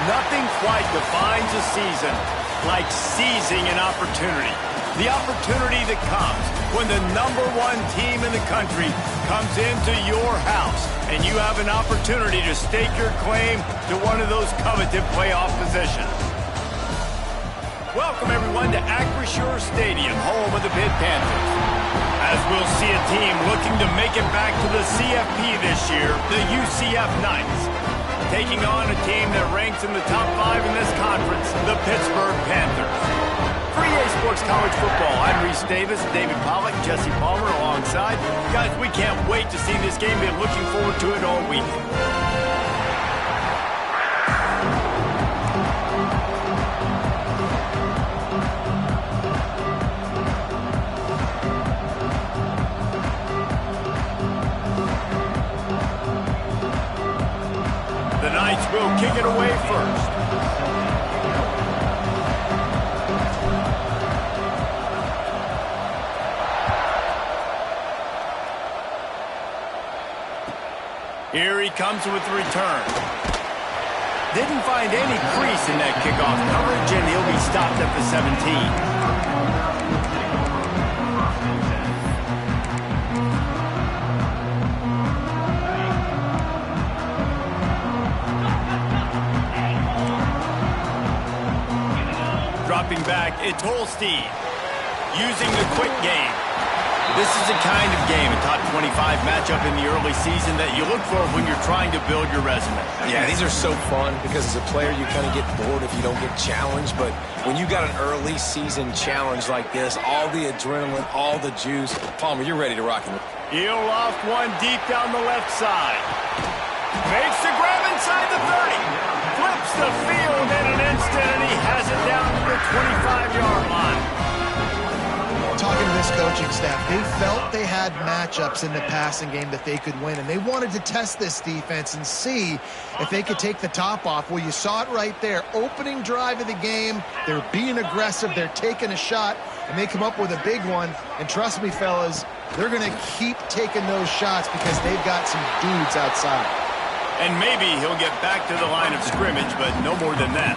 Nothing quite defines a season like seizing an opportunity. The opportunity that comes when the #1 team in the country comes into your house and you have an opportunity to stake your claim to one of those coveted playoff positions. Welcome, everyone, to Acrisure Stadium, home of the Pitt Panthers. As we'll see a team looking to make it back to the CFP this year, the UCF Knights, taking on a team that ranks in the top 5 in this conference, the Pittsburgh Panthers. For EA Sports College Football, I'm Reese Davis, David Pollack, Jesse Palmer alongside. Guys, we can't wait to see this game. Been looking forward to it all week. The Knights will kick it away first. Here he comes with the return. Didn't find any crease in that kickoff coverage, and he'll be stopped at the 17. Dropping back, it's Holstein, using the quick game. This is the kind of game, a top 25 matchup in the early season, that you look for when you're trying to build your resume. Yeah, these are so fun because as a player, you kind of get bored if you don't get challenged. But when you got an early season challenge like this, all the adrenaline, all the juice, Palmer, you're ready to rock and roll. He'll loft one deep down the left side. Makes the grab inside the 30. Flips the field in an instant, and he has it down to the 25-yard line. Talking to this coaching staff, they felt they had matchups in the passing game that they could win, and they wanted to test this defense and see if they could take the top off. Well, you saw it right there. Opening drive of the game, they're being aggressive, they're taking a shot, and they come up with a big one. And trust me, fellas, they're going to keep taking those shots because they've got some dudes outside. And maybe he'll get back to the line of scrimmage, but no more than that.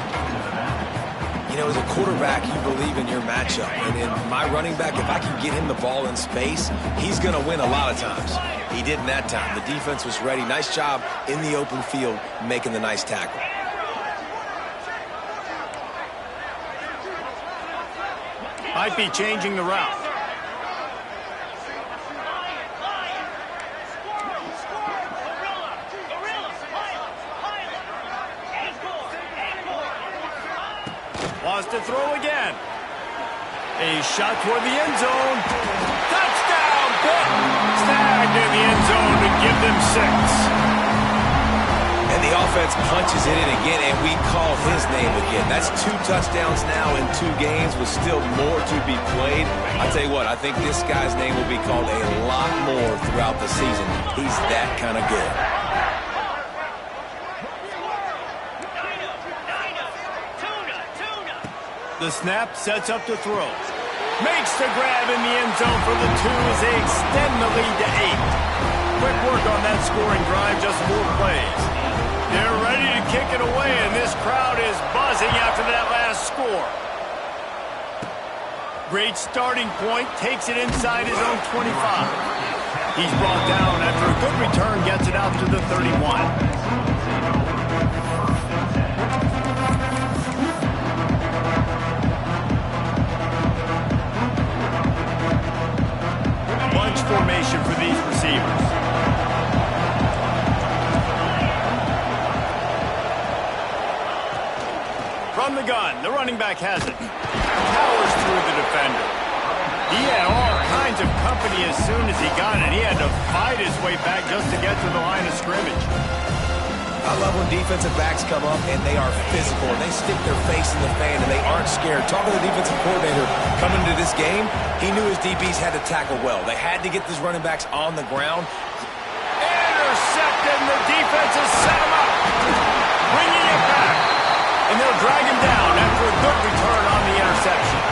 You know, as a quarterback, you believe in your matchup. And in my running back, if I can get him the ball in space, he's going to win a lot of times. He did in that time. The defense was ready. Nice job in the open field making the nice tackle. Might be changing the route. Wants to throw again. A shot toward the end zone. Touchdown, Pitt! Snagged in the end zone to give them 6. And the offense punches it in again, and we call his name again. That's 2 touchdowns now in 2 games with still more to be played. I tell you what, I think this guy's name will be called a lot more throughout the season. He's that kind of good. The snap sets up to throw. Makes the grab in the end zone for the 2 as they extend the lead to 8. Quick work on that scoring drive, just 4 plays. They're ready to kick it away, and this crowd is buzzing after that last score. Great starting point, takes it inside his own 25. He's brought down after a good return, gets it out to the 31. Formation for these receivers. From the gun, the running back has it. Powers through the defender. He had all kinds of company as soon as he got it. He had to fight his way back just to get to the line of scrimmage. I love when defensive backs come up and they are physical and they stick their face in the fan and they aren't scared. Talking to the defensive coordinator coming into this game, he knew his DBs had to tackle well. They had to get these running backs on the ground. Intercepted, and the defense has set him up. Bringing it back. And they'll drag him down after a good return on the interception.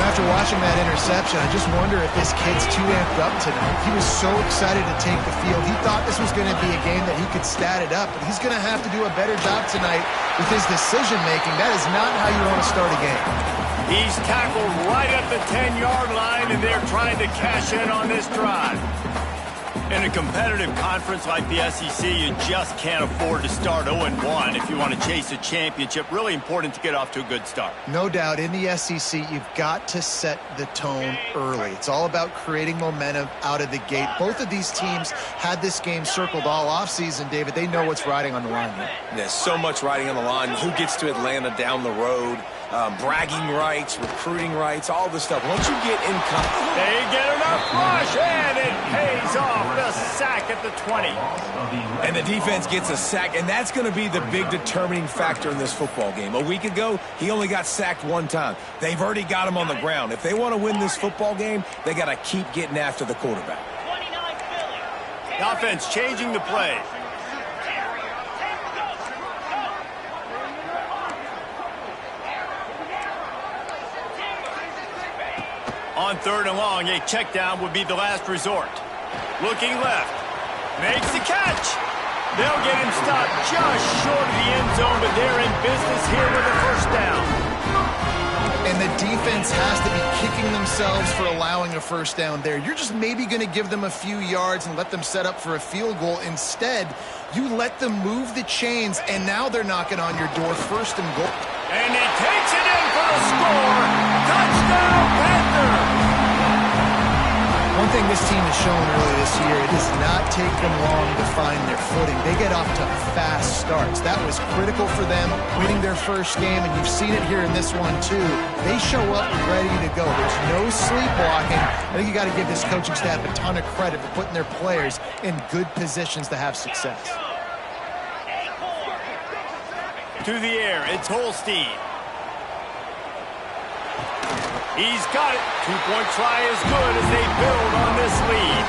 After After watching that interception, I just wonder if this kid's too amped up tonight. He was so excited to take the field. He thought this was going to be a game that he could stat it up, but he's going to have to do a better job tonight with his decision-making. That is not how you want to start a game. He's tackled right at the 10-yard line, and they're trying to cash in on this drive. In a competitive conference like the SEC, you just can't afford to start 0-1 if you want to chase a championship. Really important to get off to a good start. No doubt, in the SEC, you've got to set the tone early. It's all about creating momentum out of the gate. Both of these teams had this game circled all offseason, David. They know what's riding on the line here. There's so much riding on the line. Who gets to Atlanta down the road? Bragging rights, recruiting rights, all this stuff. Once you get in contact, they get enough rush, and it pays off. The sack at the 20. And the defense gets a sack, and that's going to be the big determining factor in this football game. A week ago, he only got sacked one time. They've already got him on the ground. If they want to win this football game, they got to keep getting after the quarterback. The offense changing the play. On 3rd and long, a check down would be the last resort. Looking left. Makes the catch. They'll get him stopped just short of the end zone, but they're in business here with a first down. And the defense has to be kicking themselves for allowing a first down there. You're just maybe going to give them a few yards and let them set up for a field goal. Instead, you let them move the chains, and now they're knocking on your door, 1st and goal. And he takes it in for the score. Touchdown, Panther. One thing this team has shown early this year, it does not take them long to find their footing. They get off to fast starts. That was critical for them, winning their first game, and you've seen it here in this one too. They show up ready to go. There's no sleepwalking. I think you got to give this coaching staff a ton of credit for putting their players in good positions to have success. To the air, it's Holstein. He's got it. 2-point try is good as they build on this lead.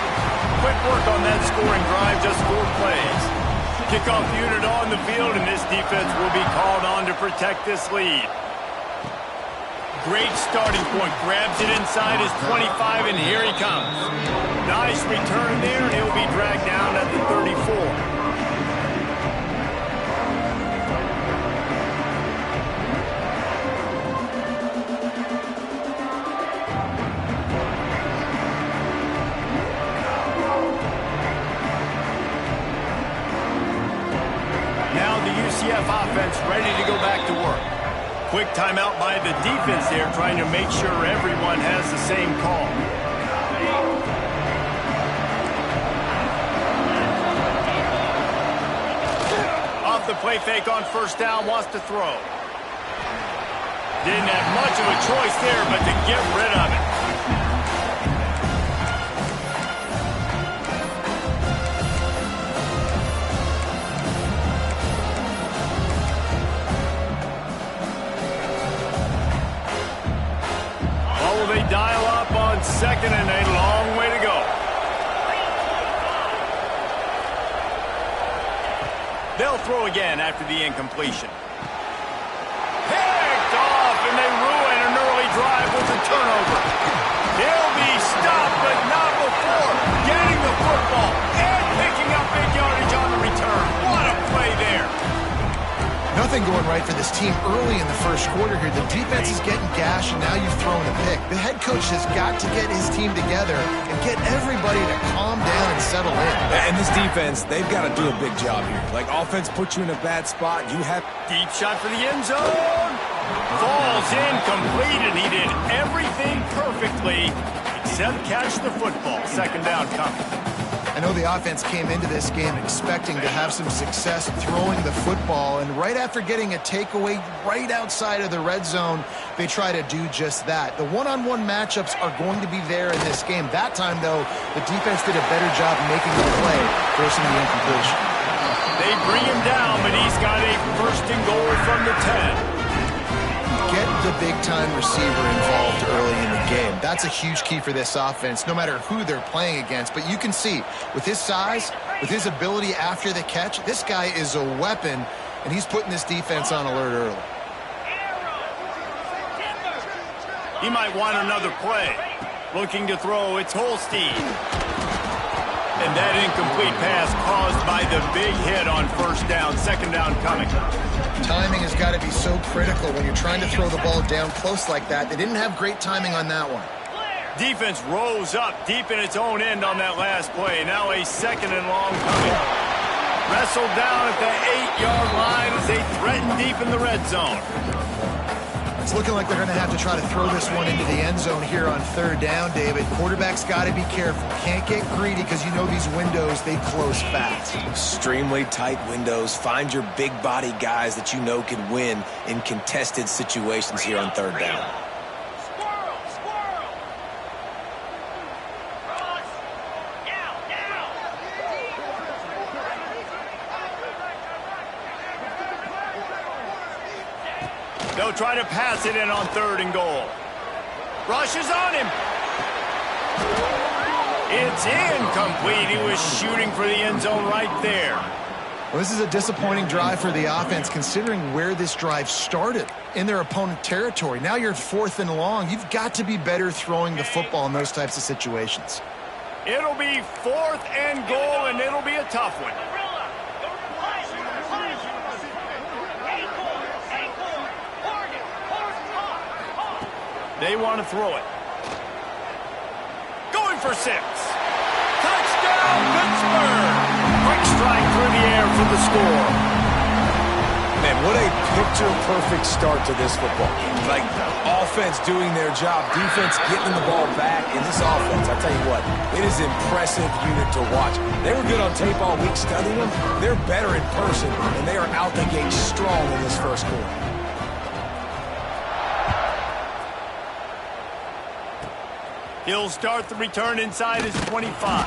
Quick work on that scoring drive, just 4 plays. Kickoff unit on the field, and this defense will be called on to protect this lead. Great starting point. Grabs it inside his 25, and here he comes. Nice return there, and he'll be dragged down at the 34. UCF offense ready to go back to work. Quick timeout by the defense there, trying to make sure everyone has the same call. Off the play fake on 1st down, wants to throw. Didn't have much of a choice there, but to get rid of it. They dial up on 2nd and a long way to go. They'll throw again after the incompletion. Picked off, and they ruin an early drive with a turnover. He'll be stopped, but not before getting the football and picking up big yardage on the return. What a play there. Nothing going right for this team early in the first quarter here. The defense is getting gashed, and now you've thrown a pick. The head coach has got to get his team together and get everybody to calm down and settle in. And this defense, they've got to do a big job here. Like, offense puts you in a bad spot. You have deep shot for the end zone. Falls incomplete, and he did everything perfectly except catch the football. 2nd down coming. I know the offense came into this game expecting to have some success throwing the football, and right after getting a takeaway right outside of the red zone, they try to do just that. The one-on-one matchups are going to be there in this game. That time, though, the defense did a better job making the play, forcing the incompletion. They bring him down, but he's got a 1st and goal from the 10. Get the big-time receiver involved early in the game. That's a huge key for this offense, no matter who they're playing against. But you can see, with his size, with his ability after the catch, this guy is a weapon, and he's putting this defense on alert early. He might want another play. Looking to throw, it's Holstein. And that incomplete pass caused by the big hit on first down. Second down coming. Timing has got to be so critical when you're trying to throw the ball down close like that. They didn't have great timing on that one. Defense rose up deep in its own end on that last play. Now a second and long coming. Wrestled down at the 8-yard line as they threaten deep in the red zone. It's looking like they're going to have to try to throw this one into the end zone here on third down, David. Quarterback's got to be careful. Can't get greedy because you know these windows, they close fast. Extremely tight windows. Find your big body guys that you know can win in contested situations here on third down. They'll try to pass it in on third and goal. Rushes on him. It's incomplete. He was shooting for the end zone right there. Well, this is a disappointing drive for the offense considering where this drive started in their opponent territory. Now you're 4th and long. You've got to be better throwing the football in those types of situations. It'll be 4th and goal, and it'll be a tough one. They want to throw it. Going for 6. Touchdown, Pittsburgh! Quick strike through the air for the score. Man, what a picture-perfect start to this football game. Like, offense doing their job, defense getting the ball back. In this offense, I tell you what, it is an impressive unit to watch. They were good on tape all week studying them. They're better in person, and they are out the gate strong in this first quarter. He'll start the return inside his 25.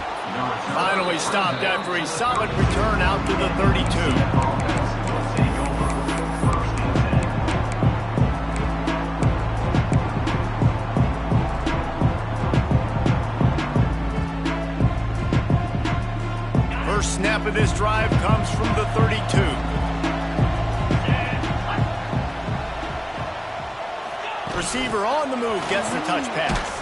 Finally stopped after a solid return out to the 32. First snap of this drive comes from the 32. Receiver on the move gets the touch pass.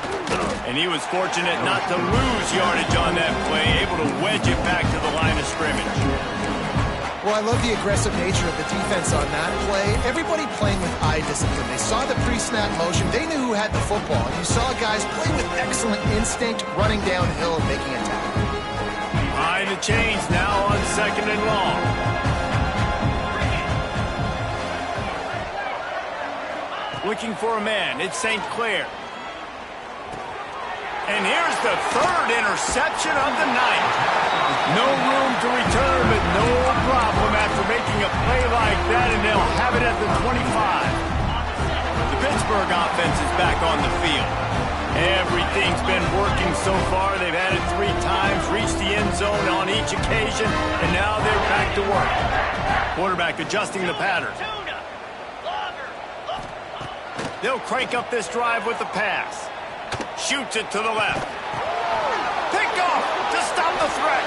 And he was fortunate not to lose yardage on that play, able to wedge it back to the line of scrimmage. Well, I love the aggressive nature of the defense on that play. Everybody playing with eye discipline. They saw the pre-snap motion. They knew who had the football. And you saw guys play with excellent instinct, running downhill and making a tackle. Behind the chains now on second and long. Looking for a man. It's St. Clair. And here's the third interception of the night. No room to return, but no problem after making a play like that, and they'll have it at the 25. The Pittsburgh offense is back on the field. Everything's been working so far. They've had it 3 times, reached the end zone on each occasion, and now they're back to work. Quarterback adjusting the pattern. They'll crank up this drive with the pass. Shoots it to the left. Picked off to stop the threat.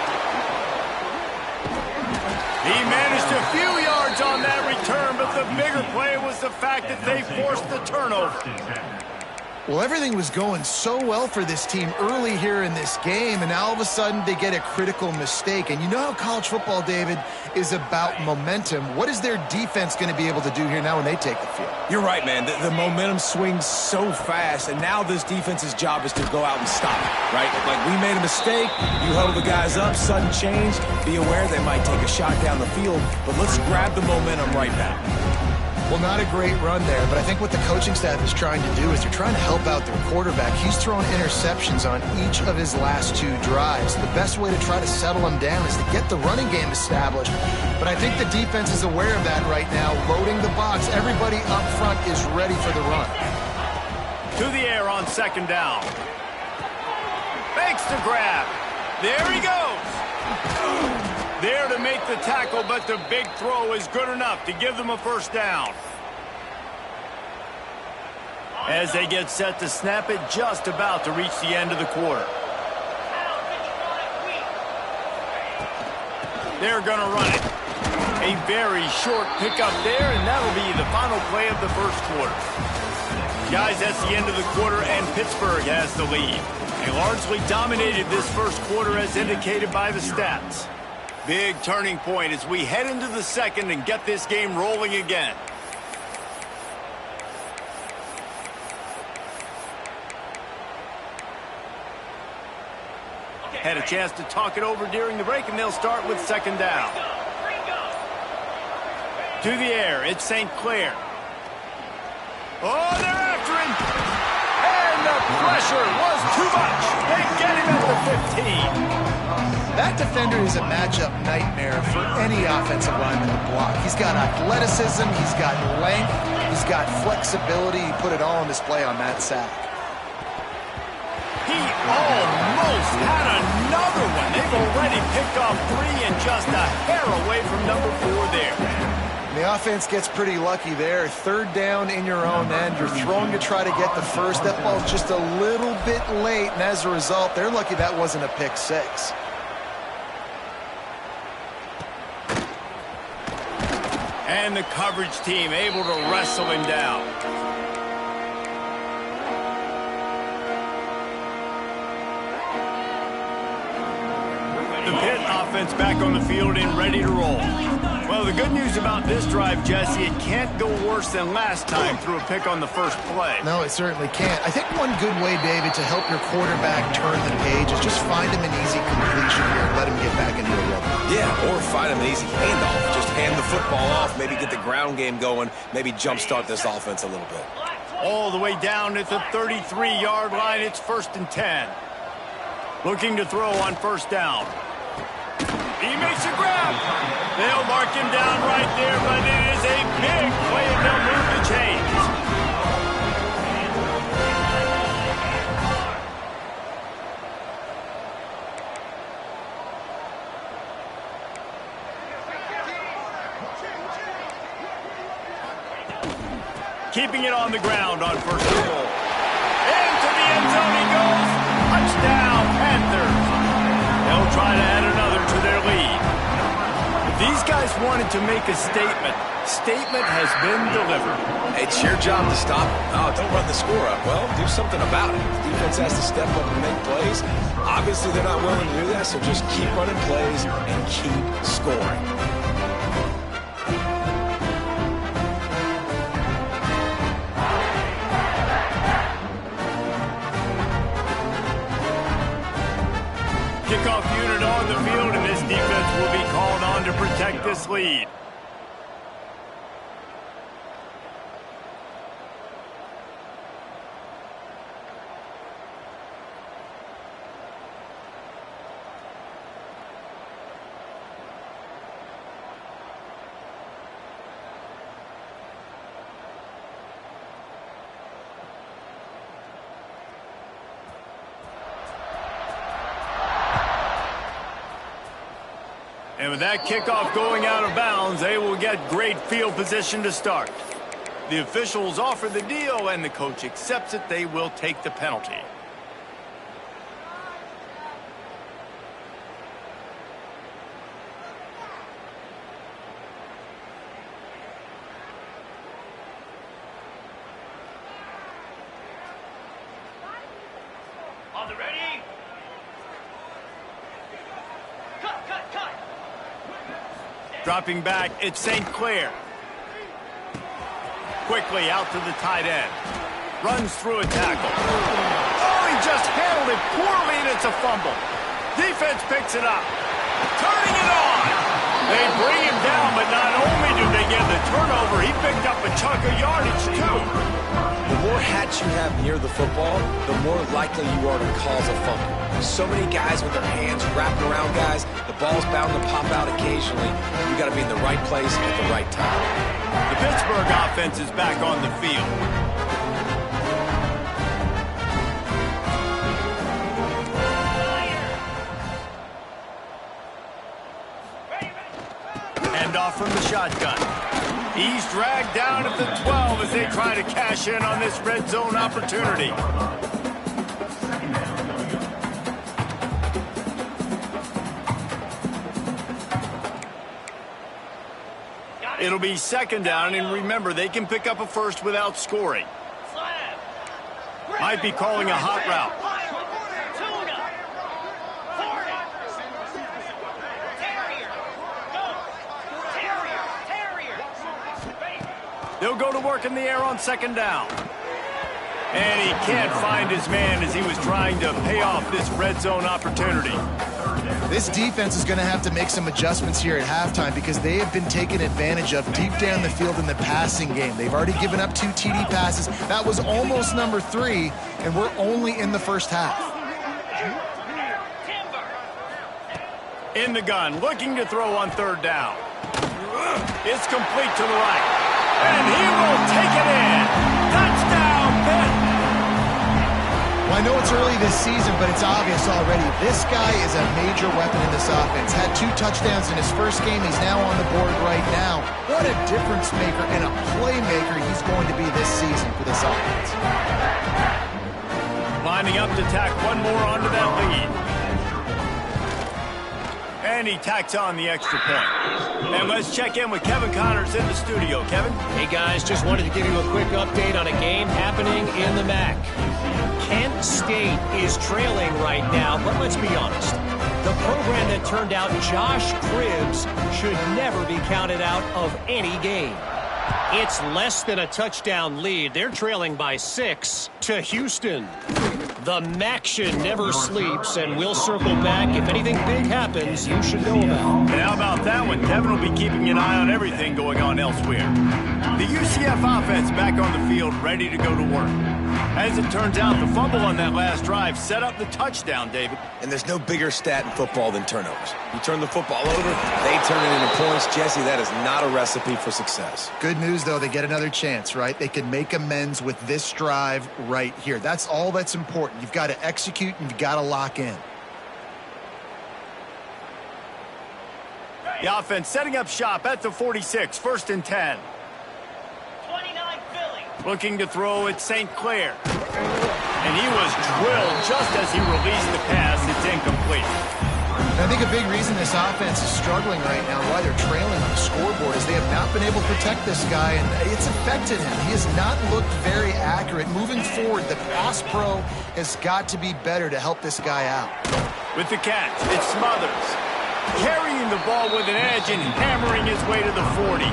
He managed a few yards on that return, but the bigger play was the fact that they forced the turnover. Well, everything was going so well for this team early here in this game, and now all of a sudden they get a critical mistake. And you know how college football, David, is about momentum. What is their defense going to be able to do here now when they take the field? You're right, man. The momentum swings so fast, and now this defense's job is to go out and stop it, right? Like, we made a mistake, you huddle the guys up, sudden change, be aware they might take a shot down the field, but let's grab the momentum right back. Well, not a great run there, but I think what the coaching staff is trying to do is they're trying to help out their quarterback. He's thrown interceptions on each of his last 2 drives. The best way to try to settle him down is to get the running game established. But I think the defense is aware of that right now, loading the box. Everybody up front is ready for the run. To the air on second down. Fakes to grab. There he goes. There to make the tackle, but the big throw is good enough to give them a first down. As they get set to snap it, just about to reach the end of the quarter. They're going to run it. A very short pickup there, and that'll be the final play of the first quarter. Guys, that's the end of the quarter, and Pittsburgh has the lead. They largely dominated this first quarter as indicated by the stats. Big turning point as we head into the second and get this game rolling again. Had a chance to talk it over during the break, and they'll start with second down. To the air, it's St. Clair. Oh, they're after him. And the pressure was too much. They get him at the 15. That defender is a matchup nightmare for any offensive lineman to block. He's got athleticism, he's got length, he's got flexibility. He put it all on display on that sack. He almost had another one. They've already picked off 3 and just a hair away from number 4 there. The offense gets pretty lucky there. Third down in your own end. You're throwing to try to get the first. That ball's just a little bit late, and as a result, they're lucky that wasn't a pick 6. And the coverage team able to wrestle him down. The Pitt offense back on the field and ready to roll. Well, the good news about this drive, Jesse, it can't go worse than last time through a pick on the first play. No, it certainly can't. I think one good way, David, to help your quarterback turn the page is just find him an easy completion here and let him get back into a rhythm. Yeah, or find him an easy handoff. Just hand the football off, maybe get the ground game going, maybe jumpstart this offense a little bit. All the way down at the 33-yard line, it's 1st and 10. Looking to throw on first down. He makes a grab. They'll mark him down right there, but it is a big play, and they'll move the chains. Keeping it on the ground on first and goal. Into the end zone he goes. Touchdown, Panthers. They'll try to add another to their lead. These guys wanted to make a statement. Statement has been delivered. It's your job to stop them. Oh, don't run the score up. Well, do something about it. The defense has to step up and make plays. Obviously, they're not willing to do that, so just keep running plays and keep scoring. Kickoff unit on the field, and this defense will be called on to protect this lead. And with that kickoff going out of bounds, they will get great field position to start. The officials offer the deal, and the coach accepts it. They will take the penalty. On the ready? Cut. Dropping back, it's St. Clair. Quickly out to the tight end. Runs through a tackle. Oh, he just handled it poorly, and it's a fumble. Defense picks it up. Turning it on. They bring him down, but not only do they get the turnover, he picked up a chunk of yardage, too. The more hats you have near the football, the more likely you are to cause a fumble. So many guys with their hands wrapped around guys, the ball's bound to pop out occasionally. You got to be in the right place at the right time. The Pittsburgh offense is back on the field. Handoff from the shotgun. He's dragged down at the 12 as they try to cash in on this red zone opportunity. It'll be second down, and remember, they can pick up a first without scoring. Slam. Might be calling a hot route. They'll go to work in the air on second down. And he can't find his man as he was trying to pay off this red zone opportunity. This defense is going to have to make some adjustments here at halftime because they have been taken advantage of deep down the field in the passing game. They've already given up 2 TD passes. That was almost number 3, and we're only in the first half. In the gun, looking to throw on third down. It's complete to the right. And he will take it in. Touchdown, Pitt. Well, I know it's early this season, but it's obvious already. This guy is a major weapon in this offense. Had 2 touchdowns in his first game. He's now on the board right now. What a difference maker and a playmaker he's going to be this season for this offense. Lining up to tack one more onto that lead. And he tacks on the extra point. And let's check in with Kevin Connors in the studio. Kevin? Hey, guys, just wanted to give you a quick update on a game happening in the MAC. Kent State is trailing right now, but let's be honest. The program that turned out Josh Cribbs should never be counted out of any game. It's less than a touchdown lead. They're trailing by 6 to Houston. The MACtion never sleeps, and we'll circle back. If anything big happens, you should know about. And how about that one? Kevin will be keeping an eye on everything going on elsewhere. The UCF offense back on the field, ready to go to work. As it turns out, the fumble on that last drive set up the touchdown, David. And there's no bigger stat in football than turnovers. You turn the football over, they turn it into points. Jesse, that is not a recipe for success. Good news, though, they get another chance, right? They can make amends with this drive right here. That's all that's important. You've got to execute and you've got to lock in. The offense setting up shop at the 46, 1st and 10. 29 Philly. Looking to throw at St. Clair. And he was drilled just as he released the pass. It's incomplete. And I think a big reason this offense is struggling right now, why they're trailing on the scoreboard, is they have not been able to protect this guy, and it's affected him. He has not looked very accurate. Moving forward, the pass pro has got to be better to help this guy out. With the catch, it's Smothers. Carrying the ball with an edge and hammering his way to the 40.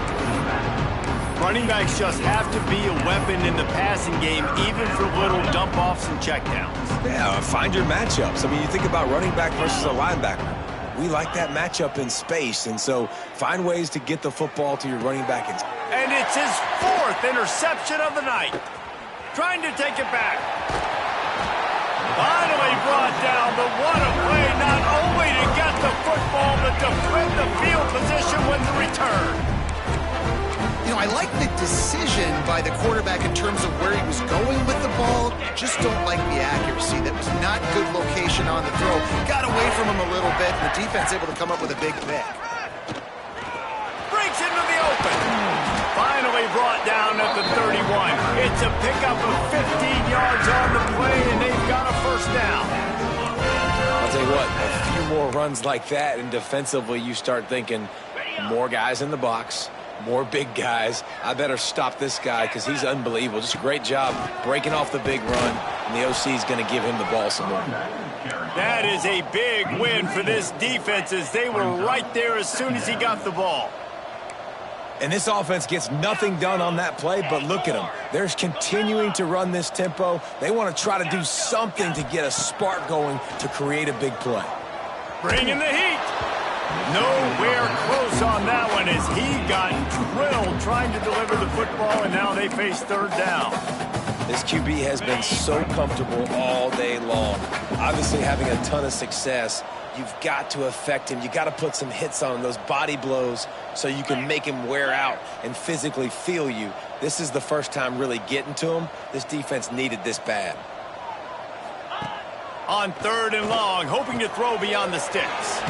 Running backs just have to be a weapon in the passing game, even for little dump-offs and checkdowns. Yeah, find your matchups. I mean, you think about running back versus a linebacker. We like that matchup in space, and so find ways to get the football to your running back. And it's his 4th interception of the night. Trying to take it back. Finally brought down, but what a play, not only to get the football, but to flip the field position with the return. You know, I like the decision by the quarterback in terms of where he was going with the ball. Just don't like the accuracy. That was not good location on the throw. Got away from him a little bit, and the defense able to come up with a big pick. Breaks into the open. Finally brought down at the 31. It's a pickup of 15 yards on the play, and they've got a 1st down. I'll tell you what, a few more runs like that, and defensively you start thinking more guys in the box. More big guys. I better stop this guy because he's unbelievable. Just a great job breaking off the big run, and the OC is going to give him the ball some more. That is a big win for this defense as they were right there as soon as he got the ball. And this offense gets nothing done on that play, but look at them. They're continuing to run this tempo. They want to try to do something to get a spark going to create a big play. Bringing the heat. Nowhere close on that one as he got drilled trying to deliver the football, and now they face 3rd down. This QB has been so comfortable all day long. Obviously having a ton of success. You've got to affect him. You got to put some hits on him, those body blows, so you can make him wear out and physically feel you. This is the first time really getting to him. This defense needed this bad. On 3rd and long, hoping to throw beyond the sticks.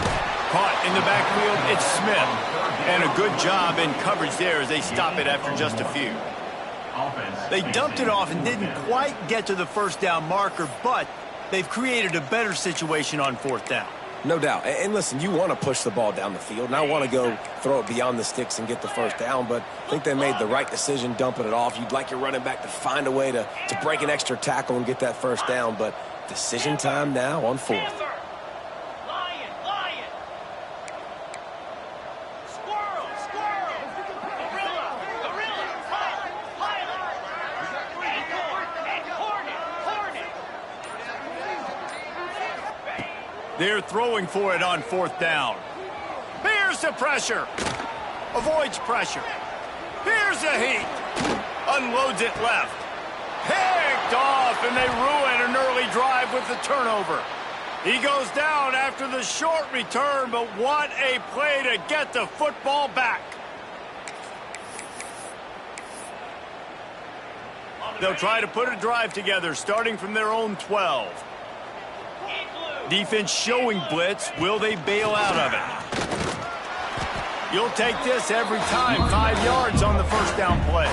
Caught in the backfield, it's Smith. And a good job in coverage there as they stop it after just a few. They dumped it off and didn't quite get to the 1st down marker, but they've created a better situation on 4th down. No doubt. And listen, you want to push the ball down the field, and I want to go throw it beyond the sticks and get the first down, but I think they made the right decision dumping it off. You'd like your running back to find a way to break an extra tackle and get that first down, but decision time now on fourth. Lion. Squirrel. Gorilla. Pilot. And hornet. They're throwing for it on fourth down. Here's the pressure. Avoids pressure. Here's the heat. Unloads it left. Picked off, and they ruin an early drive with the turnover. He goes down after the short return, but what a play to get the football back. They'll try to put a drive together, starting from their own 12. Defense showing blitz. Will they bail out of it? You'll take this every time. 5 yards on the first down play.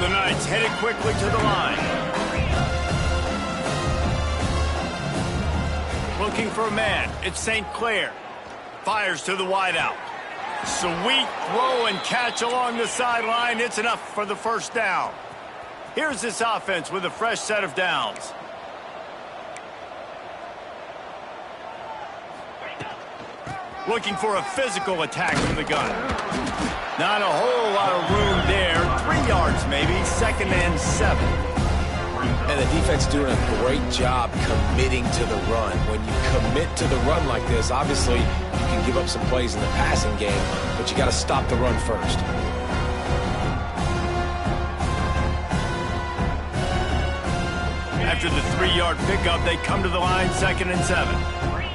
The Knights headed quickly to the line. Looking for a man. It's St. Clair. Fires to the wideout. Sweet throw and catch along the sideline. It's enough for the first down. Here's this offense with a fresh set of downs. Looking for a physical attack from the gun. Not a whole lot of room there. 3 yards maybe. 2nd and 7. And the defense doing a great job committing to the run. When you commit to the run like this, obviously you can give up some plays in the passing game, but you got to stop the run first. After the 3-yard pickup, they come to the line, 2nd and 7.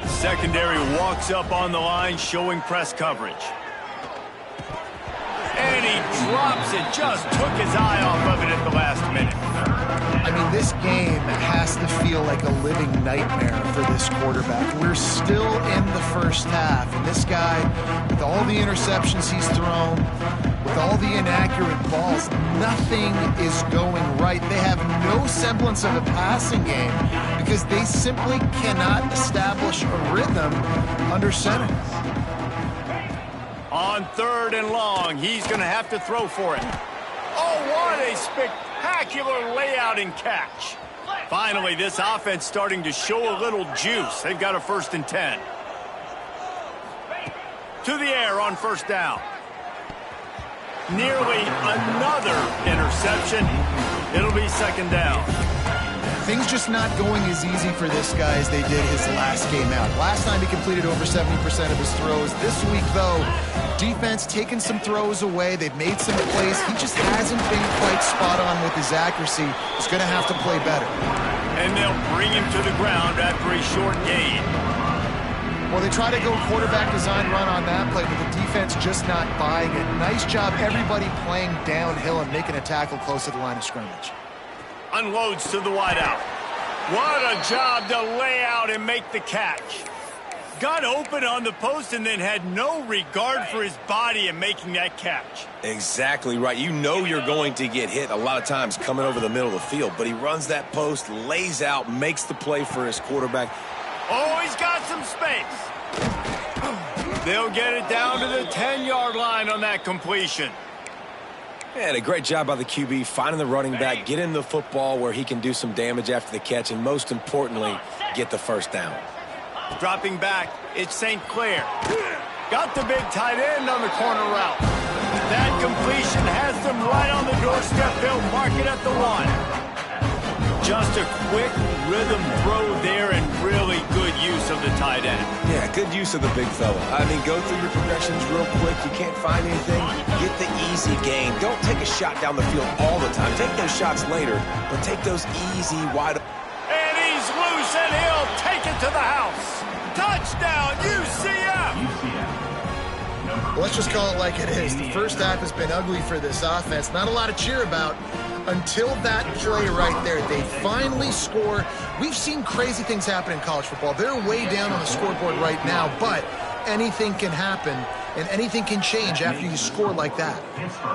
Secondary walks up on the line, showing press coverage. And he drops it, just took his eye off of it at the last minute. I mean, this game has to feel like a living nightmare for this quarterback. We're still in the first half, and this guy, with all the interceptions he's thrown, with all the inaccurate balls, nothing is going right. They have no semblance of a passing game because they simply cannot establish a rhythm under center. On 3rd and long, he's going to have to throw for it. Oh, what a spectacular layout and catch. Finally, this offense starting to show a little juice. They've got a 1st and 10. To the air on first down. Nearly another interception. It'll be 2nd down. Things just not going as easy for this guy as they did his last game out. Last time he completed over 70% of his throws. This week, though, defense taking some throws away. They've made some plays. He just hasn't been quite spot on with his accuracy. He's going to have to play better. And they'll bring him to the ground after a short gain. Well, they try to go quarterback design run on that play, but the defense just not buying it. Nice job, everybody playing downhill and making a tackle close to the line of scrimmage. Unloads to the wideout. What a job to lay out and make the catch. Got open on the post and then had no regard for his body in making that catch. Exactly right. You know you're going to get hit a lot of times coming over the middle of the field, but he runs that post, lays out, makes the play for his quarterback. Oh, he's got some space. They'll get it down to the 10-yard line on that completion. And a great job by the QB finding the running back, getting the football where he can do some damage after the catch, and most importantly, get the first down. Dropping back, it's St. Clair. Got the big tight end on the corner route. That completion has them right on the doorstep. They'll mark it at the 1. Just a quick rhythm throw there and really good use of the tight end. Yeah, good use of the big fella. I mean, go through your progressions real quick. You can't find anything, get the easy gain. Don't take a shot down the field all the time. Take those shots later, but take those easy, wide. And he's loose, and he'll take it to the house. Touchdown, UCF! Well, let's just call it like it is. The first half has been ugly for this offense. Not a lot to cheer about until that play right there. They finally score. We've seen crazy things happen in college football. They're way down on the scoreboard right now, but anything can happen, and anything can change after you score like that.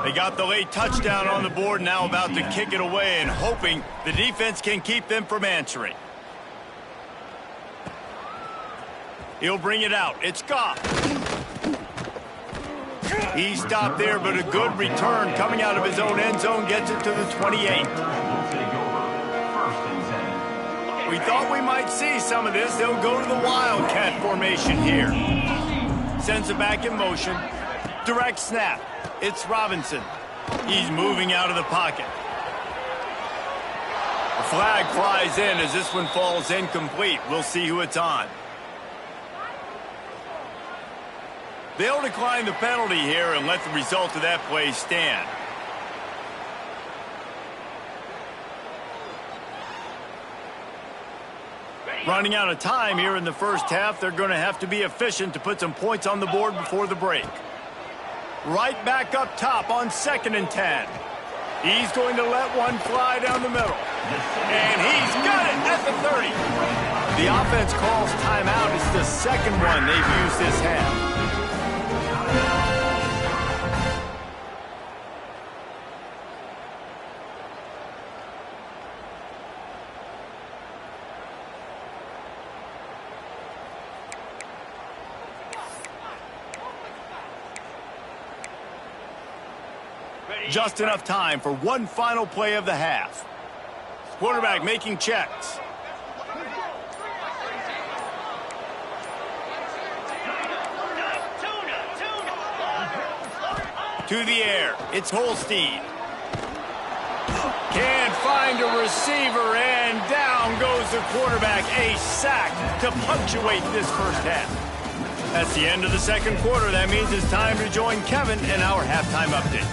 They got the late touchdown on the board, now about to kick it away and hoping the defense can keep them from answering. He'll bring it out. It's Goff. He stopped there, but a good return coming out of his own end zone gets it to the 28. We thought we might see some of this. They'll go to the Wildcat formation here. Sends it back in motion. Direct snap. It's Robinson. He's moving out of the pocket. The flag flies in as this one falls incomplete. We'll see who it's on. They'll decline the penalty here and let the result of that play stand. Running out of time here in the first half, they're going to have to be efficient to put some points on the board before the break. Right back up top on 2nd and 10. He's going to let one fly down the middle. And he's got it at the 30. The offense calls timeout. It's the second one they've used this half. Just enough time for one final play of the half. Quarterback making checks. To the air. It's Holstein. Can't find a receiver, and down goes the quarterback. A sack to punctuate this first half. That's the end of the second quarter. That means it's time to join Kevin in our halftime update.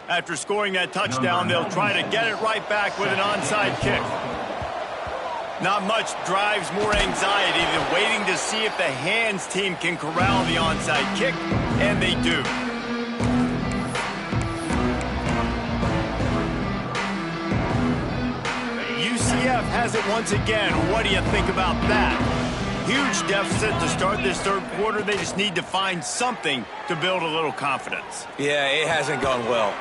After scoring that touchdown, they'll try to get it right back with an onside kick. Not much drives more anxiety than waiting to see if the hands team can corral the onside kick, and they do. UCF has it once again. What do you think about that? Huge deficit to start this third quarter. They just need to find something to build a little confidence. Yeah, it hasn't gone well.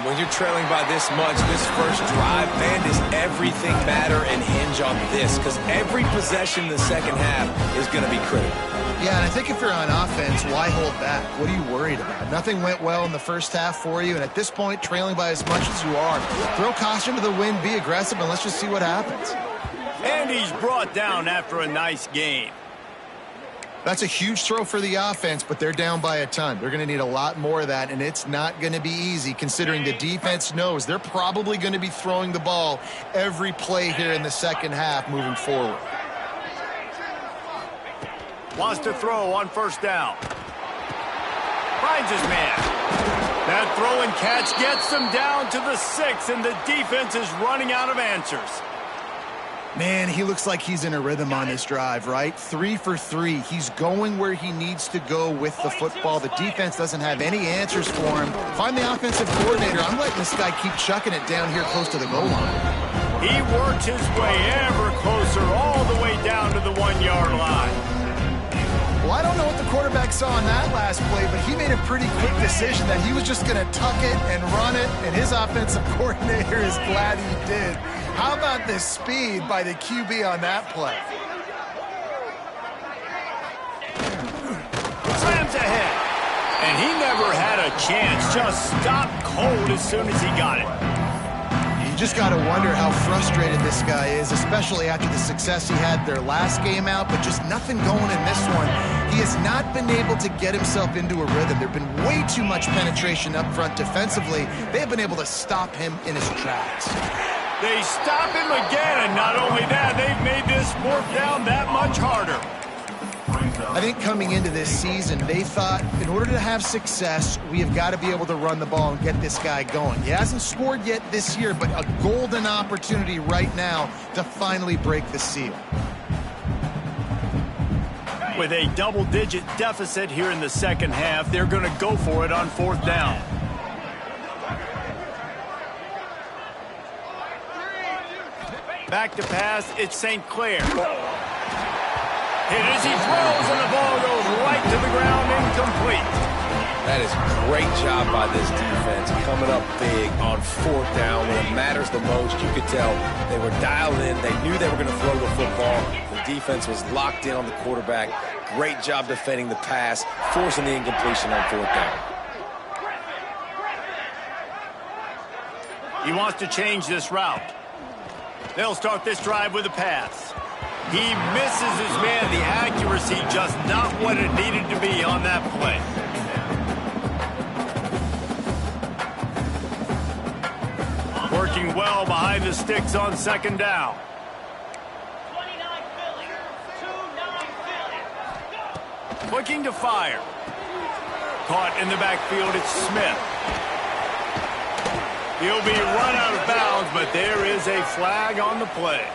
When you're trailing by this much, this first drive, man, does everything matter and hinge on this? Because every possession in the second half is going to be critical. Yeah, and I think if you're on offense, why hold back? What are you worried about? Nothing went well in the first half for you, and at this point, trailing by as much as you are, throw caution to the wind, be aggressive, and let's just see what happens. And he's brought down after a nice gain. That's a huge throw for the offense, but they're down by a ton. They're going to need a lot more of that, and it's not going to be easy considering the defense knows they're probably going to be throwing the ball every play here in the second half moving forward. Wants to throw on first down. Finds his man. That throw and catch gets them down to the 6, and the defense is running out of answers. Man, he looks like he's in a rhythm on this drive, right? 3 for 3. He's going where he needs to go with the football. The defense doesn't have any answers for him. Find the offensive coordinator. I'm letting this guy keep chucking it down here close to the goal line. He worked his way ever closer all the way down to the 1-yard line. Well, I don't know what the quarterback saw on that last play, but he made a pretty quick decision that he was just going to tuck it and run it, and his offensive coordinator is glad he did. How about the speed by the QB on that play? Slams ahead. And he never had a chance. Just stopped cold as soon as he got it. You just got to wonder how frustrated this guy is, especially after the success he had their last game out, but just nothing going in this one. He has not been able to get himself into a rhythm. There have been way too much penetration up front defensively. They have been able to stop him in his tracks. They stop him again, and not only that, they've made this fourth down that much harder. I think coming into this season, they thought in order to have success, we have got to be able to run the ball and get this guy going. He hasn't scored yet this year, but a golden opportunity right now to finally break the seal. With a double-digit deficit here in the second half, they're going to go for it on fourth down. Back to pass, it's St. Clair. Hit as he throws, and the ball goes right to the ground, incomplete. That is great job by this defense, coming up big on 4th down when it matters the most. You could tell they were dialed in. They knew they were going to throw the football. The defense was locked in on the quarterback. Great job defending the pass, forcing the incompletion on 4th down. He wants to change this route. They'll start this drive with a pass. He misses his man. The accuracy just not what it needed to be on that play. Working well behind the sticks on 2nd down. 29 Philly. 2-9 Philly. Looking to fire. Caught in the backfield, it's Smith. He'll be run out of bounds, but there is a flag on the play.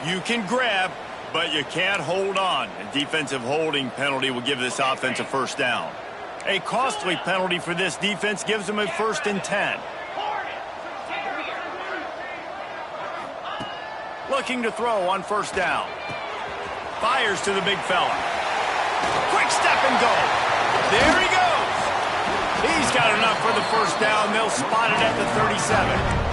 You can grab, but you can't hold on. A defensive holding penalty will give this offense a 1st down. A costly penalty for this defense gives them a 1st and 10. Looking to throw on 1st down. Fires to the big fella. Quick step and go. There he goes. He's got enough for the 1st down. They'll spot it at the 37.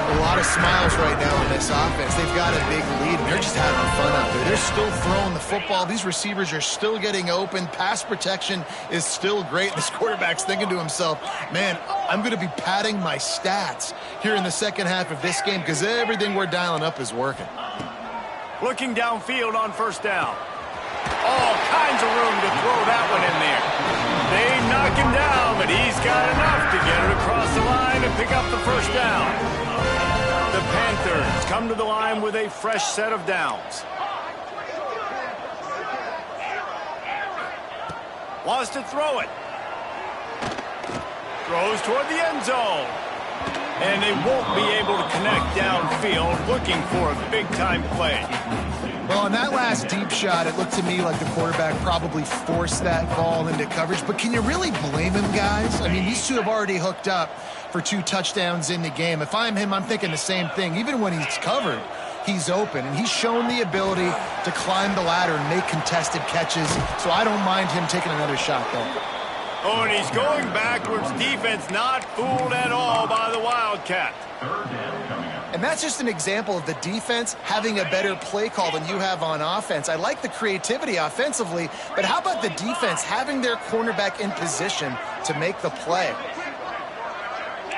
A lot of smiles right now on this offense. They've got a big lead, and they're just having fun out there. They're still throwing the football. These receivers are still getting open. Pass protection is still great. This quarterback's thinking to himself, man, I'm going to be padding my stats here in the 2nd half of this game because everything we're dialing up is working. Looking downfield on 1st down. All kinds of room to throw that one in there. They knock him down, but he's got enough to get it across the line and pick up the 1st down. The Panthers come to the line with a fresh set of downs. Wants to throw it. Throws toward the end zone. And they won't be able to connect downfield, looking for a big-time play. Well, on that last deep shot, it looked to me like the quarterback probably forced that ball into coverage. But can you really blame him, guys? I mean, these two have already hooked up for 2 touchdowns in the game. If I'm him, I'm thinking the same thing. Even when he's covered, he's open. And he's shown the ability to climb the ladder and make contested catches. So I don't mind him taking another shot there. Oh, and he's going backwards. Defense not fooled at all by the Wildcat. And that's just an example of the defense having a better play call than you have on offense. I like the creativity offensively, but how about the defense having their cornerback in position to make the play?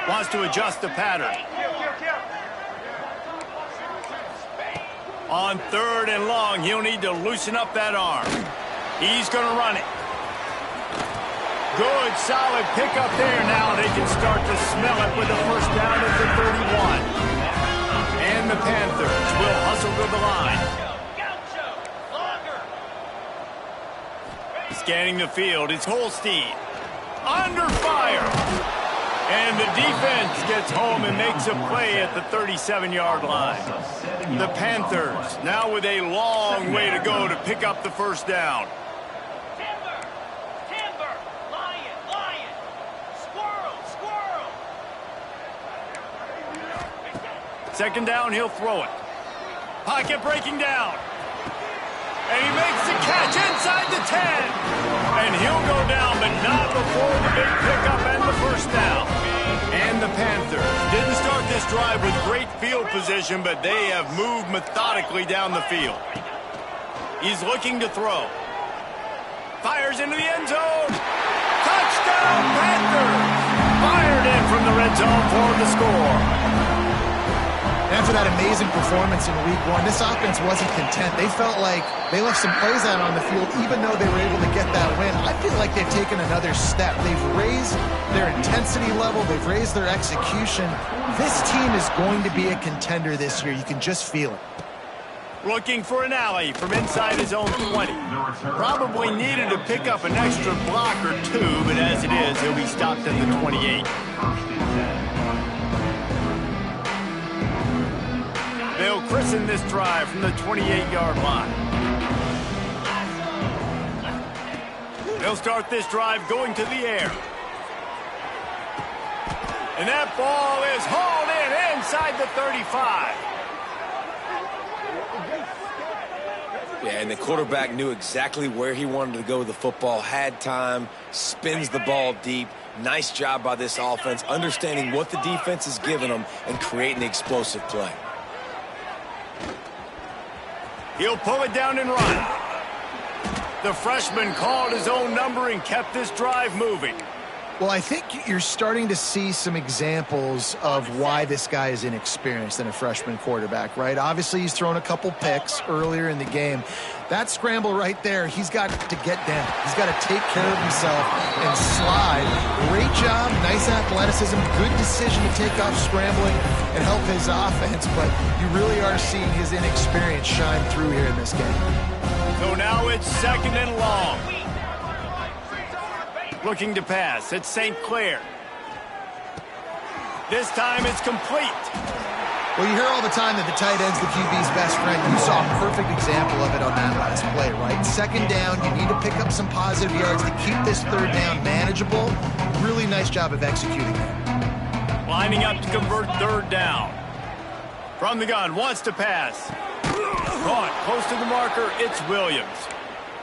Wants to adjust the pattern. On 3rd and long, he'll need to loosen up that arm. He's going to run it. Good, solid pickup there. Now they can start to smell it with the 1st down at the 31. And the Panthers will hustle to the line. Scanning the field, it's Holstein. Under fire. And the defense gets home and makes a play at the 37-yard line. The Panthers now with a long way to go to pick up the 1st down. Second down, he'll throw it. Pocket breaking down. And he makes the catch inside the 10. And he'll go down, but not before the big pickup and the 1st down. And the Panthers didn't start this drive with great field position, but they have moved methodically down the field. He's looking to throw. Fires into the end zone. Touchdown, Panthers! Fired in from the red zone for the score. After that amazing performance in Week 1, this offense wasn't content. They felt like they left some plays out on the field, even though they were able to get that win. I feel like they've taken another step. They've raised their intensity level. They've raised their execution. This team is going to be a contender this year. You can just feel it. Looking for an alley from inside his own 20. Probably needed to pick up an extra block or 2, but as it is, he'll be stopped at the 28. They'll christen this drive from the 28-yard line. They'll start this drive going to the air. And that ball is hauled in inside the 35. Yeah, and the quarterback knew exactly where he wanted to go with the football, had time, spins the ball deep. Nice job by this offense, understanding what the defense is giving them and creating the explosive play. He'll pull it down and run. The freshman called his own number and kept this drive moving. Well, I think you're starting to see some examples of why this guy is inexperienced in a freshman quarterback, right? Obviously, he's thrown a couple picks earlier in the game. That scramble right there, he's got to get down. He's got to take care of himself and slide. Great job, nice athleticism, good decision to take off scrambling and help his offense, but you really are seeing his inexperience shine through here in this game. So now it's 2nd and long. Looking to pass. It's St. Clair. This time it's complete. Well, you hear all the time that the tight end's the QB's best friend. You saw a perfect example of it on that last play, right? 2nd down, you need to pick up some positive yards to keep this 3rd down manageable. Really nice job of executing that. Lining up to convert 3rd down. From the gun, wants to pass. Caught close to the marker, it's Williams.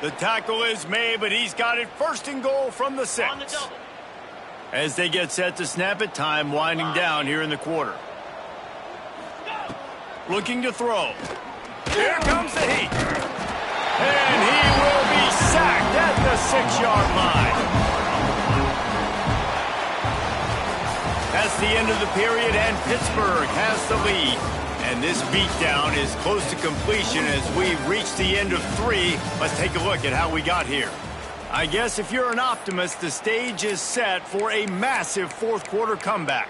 The tackle is made, but he's got it 1st and goal from the 6. As they get set to snap it, time winding down here in the quarter. Looking to throw. Here comes the heat. And he will be sacked at the 6-yard line. That's the end of the period, and Pittsburgh has the lead. And this beatdown is close to completion as we reach the end of 3. Let's take a look at how we got here. I guess if you're an optimist, the stage is set for a massive 4th quarter comeback.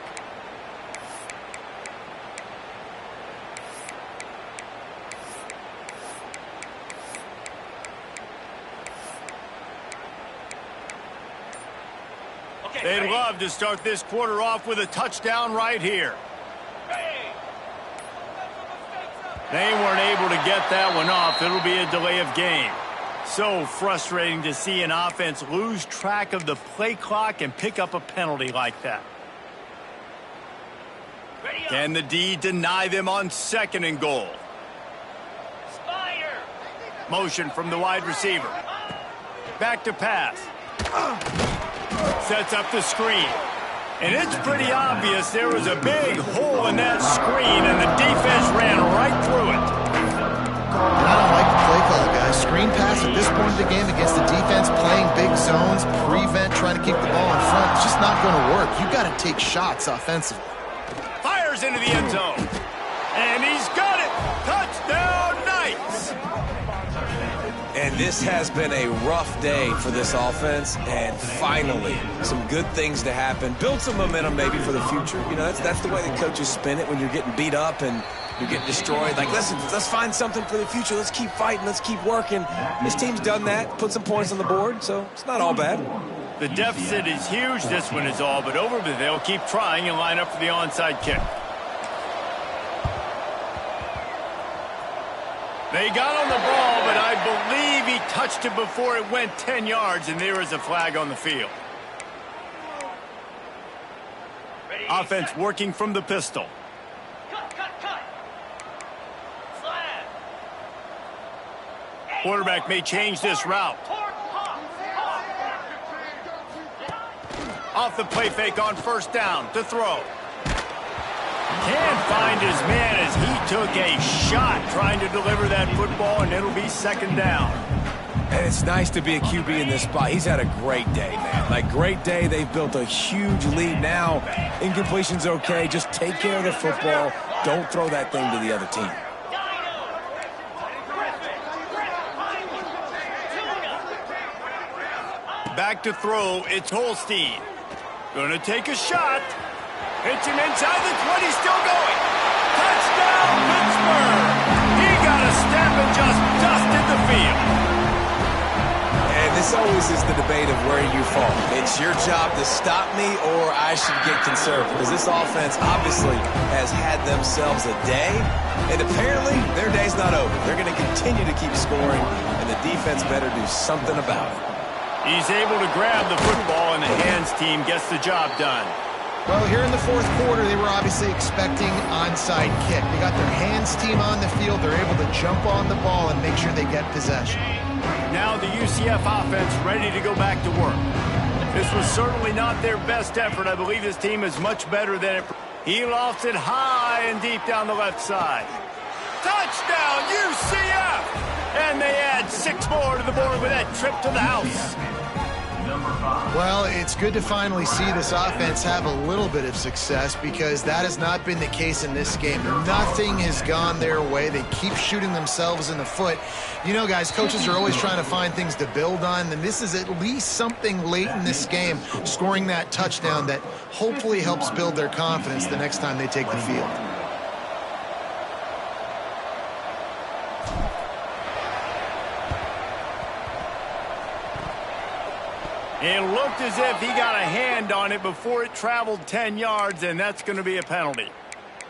They'd love to start this quarter off with a touchdown right here. They weren't able to get that one off. It'll be a delay of game. So frustrating to see an offense lose track of the play clock and pick up a penalty like that. Can the D deny them on 2nd and goal? Motion from the wide receiver. Back to pass. Sets up the screen. And it's pretty obvious there was a big hole in that screen, and the defense ran right through it. And I don't like the play call, guys. Screen pass at this point in the game against the defense playing big zones, prevent, trying to keep the ball in front. It's just not going to work. You've got to take shots offensively. Fires into the end zone. And he's got it. Touchdown, Knights. And this has been a rough day for this offense, and finally some good things to happen. Build some momentum maybe for the future. You know, that's the way the coaches spin it when you're getting beat up and you're getting destroyed. Like, listen, let's find something for the future. Let's keep fighting. Let's keep working. This team's done that, put some points on the board, so it's not all bad. The deficit is huge. This one is all but over, but they'll keep trying and line up for the onside kick. They got on the ball, but I believe he touched it before it went 10 yards, and there is a flag on the field. Offense working from the pistol. Quarterback may change this route. Off the play fake on 1st down to throw. Can't find his man as he took a shot trying to deliver that football, and it'll be 2nd down. And it's nice to be a QB in this spot. He's had a great day, man. Like, great day. They've built a huge lead now. Incompletion's okay. Just take care of the football. Don't throw that thing to the other team. Back to throw. It's Holstein. Gonna take a shot. Hits him inside the 20, still going. Touchdown, Pittsburgh! He got a step and just dusted the field. And this always is the debate of where you fall. It's your job to stop me, or I should get conservative. Because this offense obviously has had themselves a day, and apparently their day's not over. They're going to continue to keep scoring, and the defense better do something about it. He's able to grab the football, and the hands team gets the job done. Well, here in the fourth quarter, they were obviously expecting onside kick. They got their hands team on the field. They're able to jump on the ball and make sure they get possession. Now the UCF offense ready to go back to work. This was certainly not their best effort. I believe this team is much better than it. He lofts it high and deep down the left side. Touchdown, UCF! And they add 6 more to the board with that trip to the house. Well, it's good to finally see this offense have a little bit of success because that has not been the case in this game. Nothing has gone their way. They keep shooting themselves in the foot. You know, guys, coaches are always trying to find things to build on, and this is at least something late in this game, scoring that touchdown that hopefully helps build their confidence the next time they take the field. It looked as if he got a hand on it before it traveled 10 yards, and that's going to be a penalty.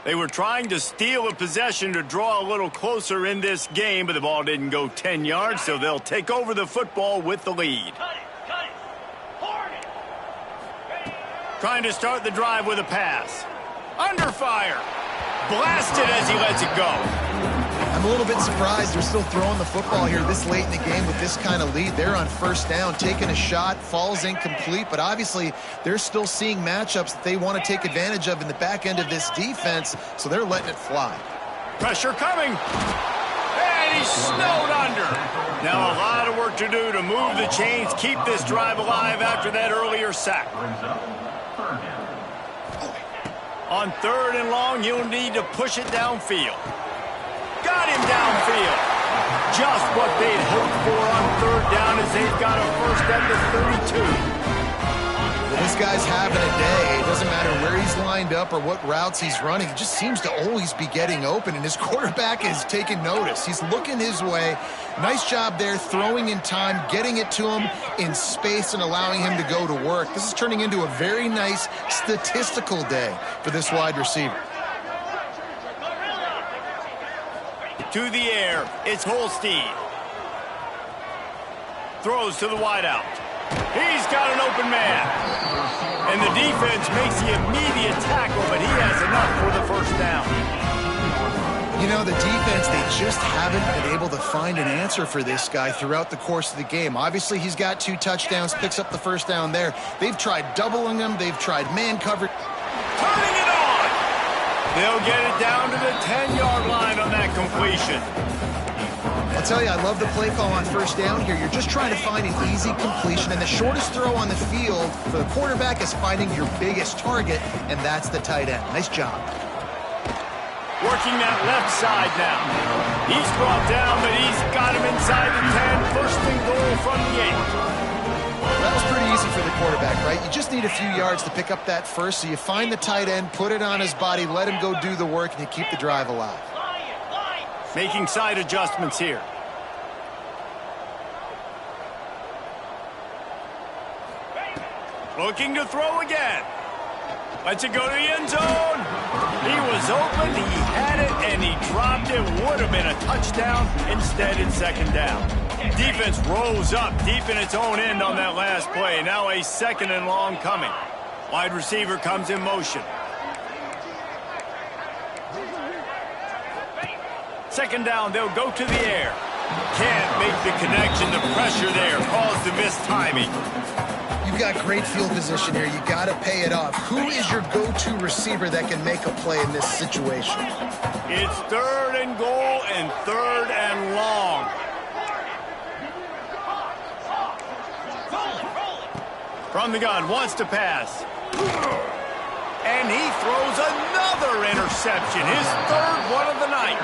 They were trying to steal a possession to draw a little closer in this game, but the ball didn't go 10 yards, so they'll take over the football with the lead. Trying to start the drive with a pass. Under fire. Blasted as he lets it go. I'm a little bit surprised they're still throwing the football here this late in the game with this kind of lead. They're on first down, taking a shot, falls incomplete, but obviously they're still seeing matchups that they want to take advantage of in the back end of this defense, so they're letting it fly. Pressure coming. And he's snowed under. Now a lot of work to do to move the chains, keep this drive alive after that earlier sack. On 3rd and long, you'll need to push it downfield. Got him downfield. Just what they'd hoped for on 3rd down as they've got a first at the 32. Well, this guy's having a day. It doesn't matter where he's lined up or what routes he's running. He just seems to always be getting open, and his quarterback is taking notice. He's looking his way. Nice job there, throwing in time, getting it to him in space and allowing him to go to work. This is turning into a very nice statistical day for this wide receiver. To the air, it's Holstein. Throws to the wideout. He's got an open man. And the defense makes the immediate tackle, but he has enough for the first down. You know, the defense, they just haven't been able to find an answer for this guy throughout the course of the game. Obviously, he's got 2 touchdowns, picks up the first down there. They've tried doubling him. They've tried man coverage. Turning it on. They'll get it down to the 10-yard line on that completion. I'll tell you, I love the play call on first down here. You're just trying to find an easy completion, and the shortest throw on the field for the quarterback is finding your biggest target, and that's the tight end. Nice job. Working that left side now. He's brought down, but he's got him inside the 10. First and goal from the 8. That was pretty easy for the quarterback, right? You just need a few yards to pick up that first, so you find the tight end, put it on his body, let him go do the work, and you keep the drive alive. Making side adjustments here. Looking to throw again. Lets it go to the end zone. He was open, he had it, and he dropped it. Would have been a touchdown. Instead, it's 2nd down. Defense rolls up deep in its own end on that last play. Now a 2nd and long coming. Wide receiver comes in motion. 2nd down, they'll go to the air. Can't make the connection. The pressure there caused the missed timing. You've got great field position here. You got to pay it off. Who is your go-to receiver that can make a play in this situation? It's 3rd and goal and 3rd and long. From the gun, wants to pass. And he throws another interception. His 3rd one of the night.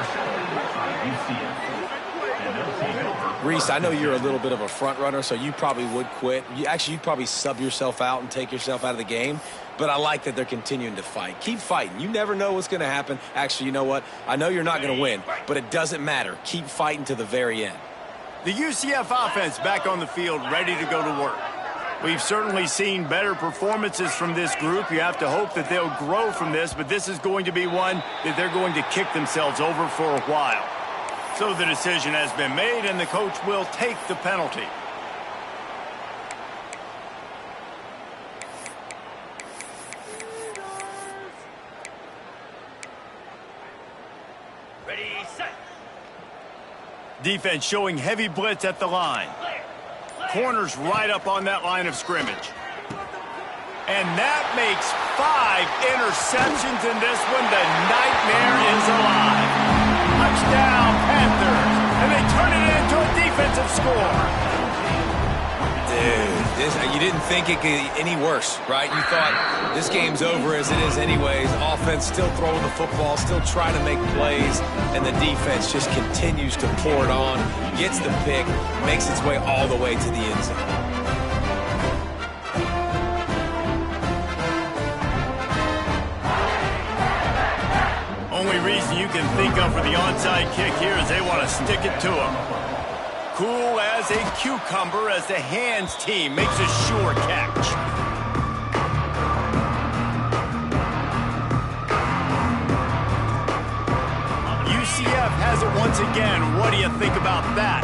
Reese, I know you're a little bit of a front runner, so you probably would quit. You'd probably sub yourself out and take yourself out of the game. But I like that they're continuing to fight. Keep fighting. You never know what's going to happen. Actually, you know what? I know you're not going to win, but it doesn't matter. Keep fighting to the very end. The UCF offense back on the field, ready to go to work. We've certainly seen better performances from this group. You have to hope that they'll grow from this, but this is going to be one that they're going to kick themselves over for a while. So the decision has been made, and the coach will take the penalty. Ready, set. Defense showing heavy blitz at the line. Corners right up on that line of scrimmage. And that makes 5 interceptions in this one. The nightmare is alive. Touchdown, Panthers. And they turn it into a defensive score. Dude, you didn't think it could get any worse, right? You thought this game's over as it is anyways. Offense still throwing the football, still trying to make plays, and the defense just continues to pour it on, gets the pick, makes its way all the way to the end zone. Only reason you can think of for the onside kick here is they want to stick it to him. Cool as a cucumber as the hands team makes a sure catch. UCF has it once again. What do you think about that?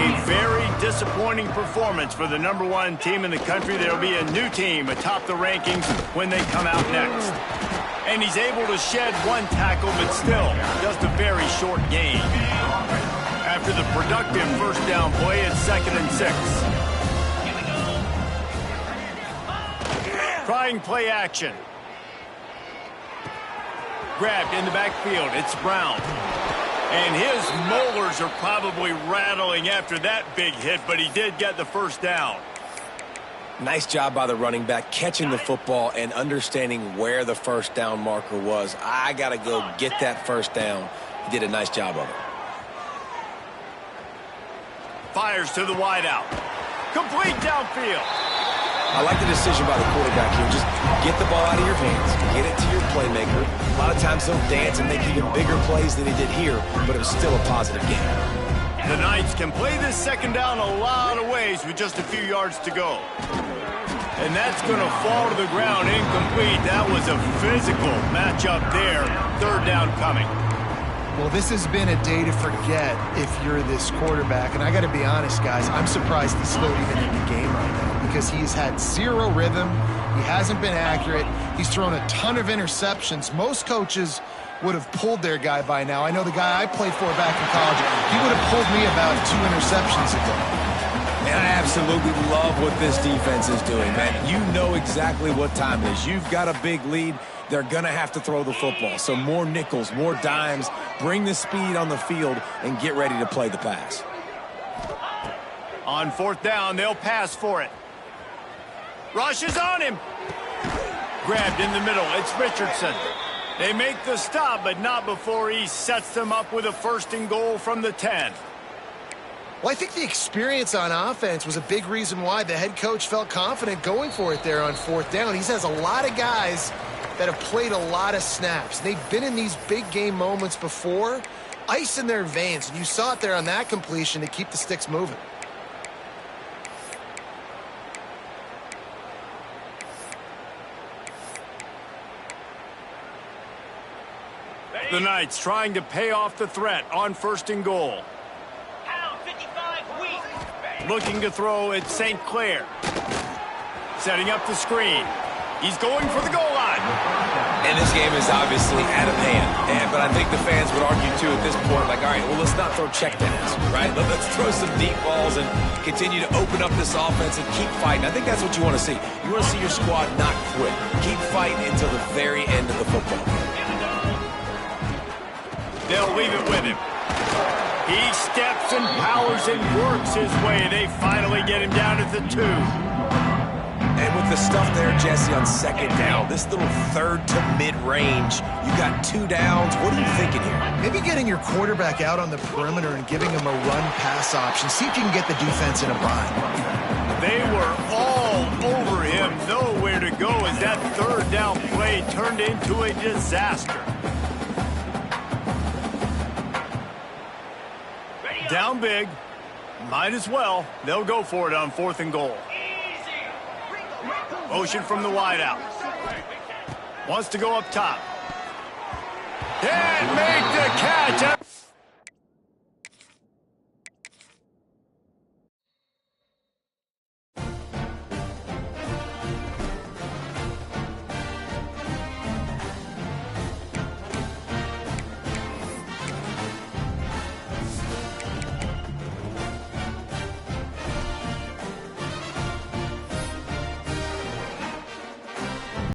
A very disappointing performance for the #1 team in the country. There will be a new team atop the rankings when they come out next. And he's able to shed 1 tackle, but still just a very short gain. After the productive first down play, it's 2nd and 6. Trying play action. Grabbed in the backfield. It's Brown. And his molars are probably rattling after that big hit, but he did get the first down. Nice job by the running back, catching the football and understanding where the first down marker was. I got to go get that first down. He did a nice job of it. Fires to the wideout. Complete downfield. I like the decision by the quarterback here. Just get the ball out of your hands. Get it to your playmaker. A lot of times he'll dance and make even bigger plays than he did here, but it was still a positive game. The Knights can play this 2nd down a lot of ways with just a few yards to go. And that's going to fall to the ground incomplete. That was a physical matchup there. 3rd down coming. Well, this has been a day to forget if you're this quarterback. And I got to be honest, guys, I'm surprised he's still even in the game right now because he's had 0 rhythm. He hasn't been accurate. He's thrown a ton of interceptions. Most coaches would have pulled their guy by now. I know the guy I played for back in college, he would have pulled me about 2 interceptions ago. Man, I absolutely love what this defense is doing, man. You know exactly what time it is. You've got a big lead. They're going to have to throw the football. So more nickels, more dimes, bring the speed on the field, and get ready to play the pass. On 4th down, they'll pass for it. Rush is on him. Grabbed in the middle. It's Richardson. They make the stop, but not before he sets them up with a 1st and goal from the 10. Well, I think the experience on offense was a big reason why the head coach felt confident going for it there on 4th down. He has a lot of guys that have played a lot of snaps. They've been in these big game moments before, ice in their veins. And you saw it there on that completion to keep the sticks moving. The Knights trying to pay off the threat on 1st and goal. Pound 55 weak. Looking to throw at St. Clair. Setting up the screen. He's going for the goal line. And this game is obviously out of hand. But I think the fans would argue, too, at this point, like, all right, well, let's not throw checkdowns, right? Let's throw some deep balls and continue to open up this offense and keep fighting. I think that's what you want to see. You want to see your squad not quit. Keep fighting until the very end of the football game. They'll leave it with him. He steps and powers and works his way. They finally get him down at the 2. And with the stuff there, Jesse, on 2nd down, this little 3rd to mid-range, you got 2 downs. What are you thinking here? Maybe getting your quarterback out on the perimeter and giving him a run-pass option. See if you can get the defense in a bind. They were all over him. Nowhere to go as that 3rd down play turned into a disaster. Down big. Might as well. They'll go for it on 4th and goal. Motion from the wideout. Wants to go up top. Can't make the catch.